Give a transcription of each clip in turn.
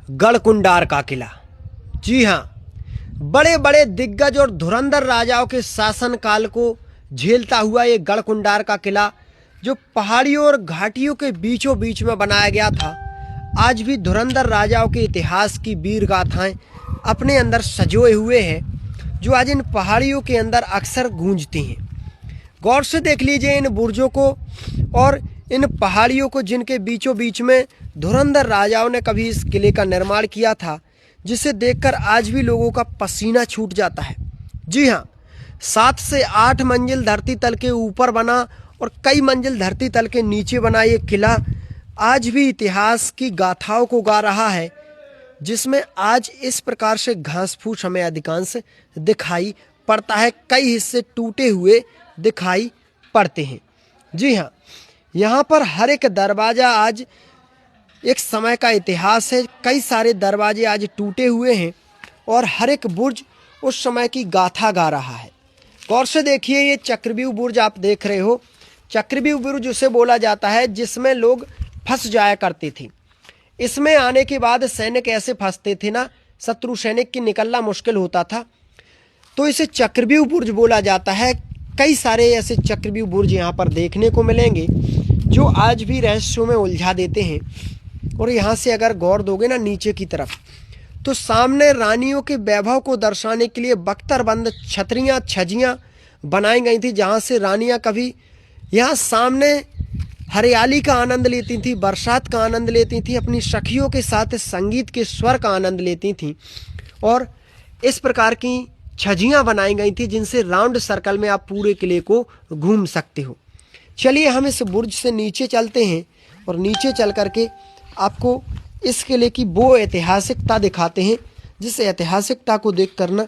गढ़कुंडार का किला। जी हाँ, बड़े बड़े दिग्गज और धुरंधर राजाओं के शासनकाल को झेलता हुआ ये गढ़कुंडार का किला, जो पहाड़ियों और घाटियों के बीचों बीच में बनाया गया था, आज भी धुरंधर राजाओं के इतिहास की वीर गाथाएं अपने अंदर सजोए हुए हैं, जो आज इन पहाड़ियों के अंदर अक्सर गूंजती हैं। गौर से देख लीजिए इन बुर्जों को और इन पहाड़ियों को, जिनके बीचों बीच में धुरंधर राजाओं ने कभी इस किले का निर्माण किया था, जिसे देखकर आज भी लोगों का पसीना छूट जाता है। जी हाँ, 7 से 8 मंजिल धरती तल के ऊपर बना और कई मंजिल धरती तल के नीचे बना ये किला आज भी इतिहास की गाथाओं को गा रहा है, जिसमें आज इस प्रकार से घास फूस हमें अधिकांश दिखाई पड़ता है, कई हिस्से टूटे हुए दिखाई पड़ते हैं। जी हाँ, यहाँ पर हर एक दरवाज़ा आज एक समय का इतिहास है। कई सारे दरवाजे आज टूटे हुए हैं और हर एक बुर्ज उस समय की गाथा गा रहा है। गौर से देखिए, ये चक्रव्यूह बुर्ज आप देख रहे हो। चक्रव्यूह बुर्ज उसे बोला जाता है जिसमें लोग फंस जाया करते थे। इसमें आने के बाद सैनिक ऐसे फंसते थे ना, शत्रु सैनिक की निकलना मुश्किल होता था, तो इसे चक्रव्यूह बुर्ज बोला जाता है। कई सारे ऐसे चक्रव्यूह बुर्ज यहाँ पर देखने को मिलेंगे जो आज भी रहस्यों में उलझा देते हैं। और यहाँ से अगर गौर दोगे ना नीचे की तरफ, तो सामने रानियों के वैभव को दर्शाने के लिए बख्तरबंद छतरियाँ छजियाँ बनाई गई थी, जहाँ से रानियाँ कभी यहाँ सामने हरियाली का आनंद लेती थी, बरसात का आनंद लेती थी, अपनी सखियों के साथ संगीत के स्वर का आनंद लेती थी। और इस प्रकार की छजियाँ बनाई गई थी जिनसे राउंड सर्कल में आप पूरे किले को घूम सकते हो। चलिए हम इस बुर्ज से नीचे चलते हैं और नीचे चल करके आपको इस किले की वो ऐतिहासिकता दिखाते हैं, जिस ऐतिहासिकता को देख कर ना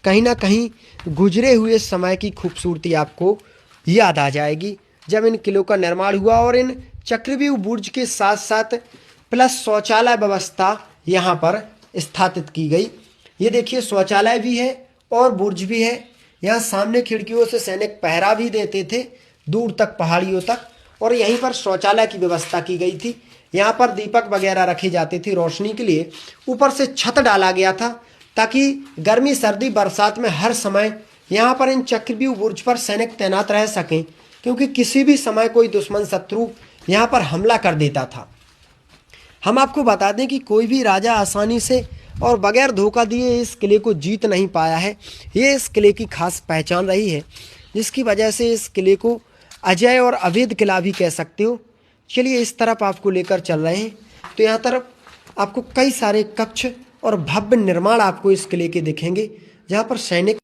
कहीं गुजरे हुए समय की खूबसूरती आपको याद आ जाएगी, जब इन किलों का निर्माण हुआ और इन चक्रव्यूह बुर्ज के साथ साथ प्लस शौचालय व्यवस्था यहाँ पर स्थापित की गई। ये देखिए, शौचालय भी है और बुर्ज भी है। यहाँ सामने खिड़कियों से सैनिक पहरा भी देते थे दूर तक, पहाड़ियों तक, और यहीं पर शौचालय की व्यवस्था की गई थी। यहाँ पर दीपक वगैरह रखी जाती थी रोशनी के लिए। ऊपर से छत डाला गया था ताकि गर्मी सर्दी बरसात में हर समय यहाँ पर इन चक्रव्यूह बुर्ज पर सैनिक तैनात रह सकें, क्योंकि किसी भी समय कोई दुश्मन शत्रु यहाँ पर हमला कर देता था। हम आपको बता दें कि कोई भी राजा आसानी से और बगैर धोखा दिए इस किले को जीत नहीं पाया है। ये इस किले की खास पहचान रही है, जिसकी वजह से इस किले को अजय और अवैध किला भी कह सकते हो। चलिए इस तरफ आपको लेकर चल रहे हैं, तो यहाँ तरफ आपको कई सारे कक्ष और भव्य निर्माण आपको इस किले के दिखेंगे, जहाँ पर सैनिक